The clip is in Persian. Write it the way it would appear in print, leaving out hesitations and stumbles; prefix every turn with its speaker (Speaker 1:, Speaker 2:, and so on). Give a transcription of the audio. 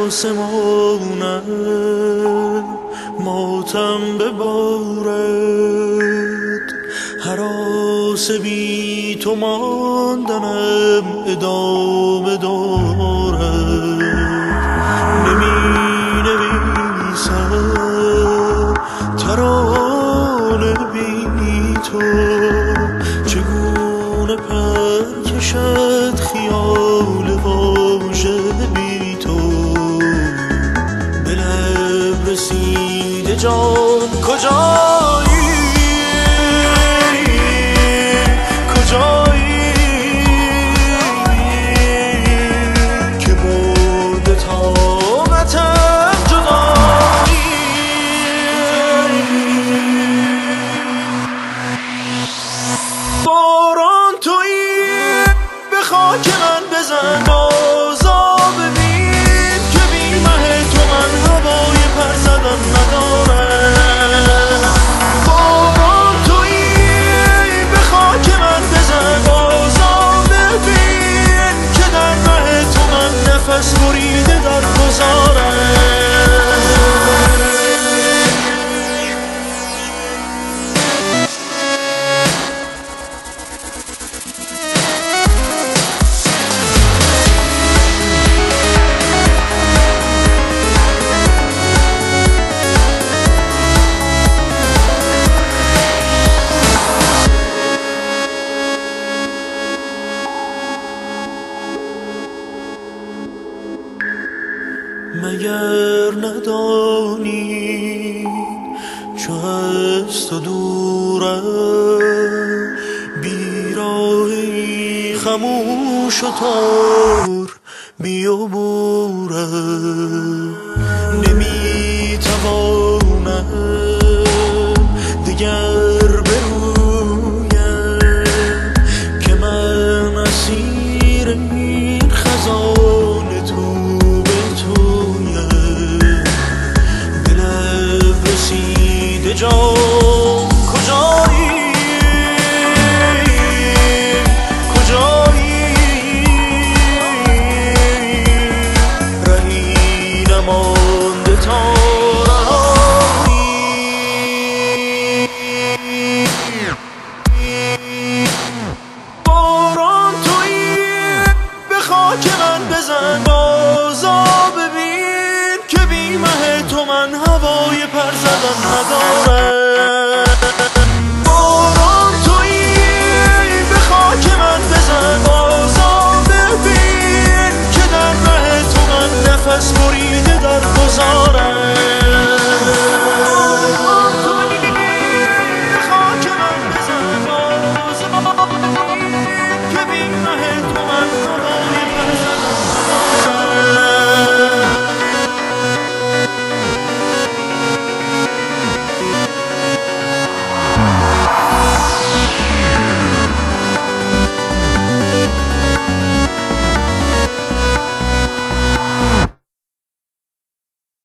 Speaker 1: آسمانم ماتم ببارد، هراس بی تو ماندنم ادامه دارد. نمی نویسم ترانه بی تو، چگونه پر کشد خیال واژه بی تو. به لب رسیده جان کجایی، کجایی که برده طاقتم جدایی. باران تویی به خاک من بزن، بازا ببین که بی مه تو من هوای پر زدن ندارم. باران تویی به خاک من بزن، بازا ببین که در مه تو من نفس بریده در گذارم. مگر ندانی چو از تو دورم، بیراهی خموش و تار بیامورم. نمیتوان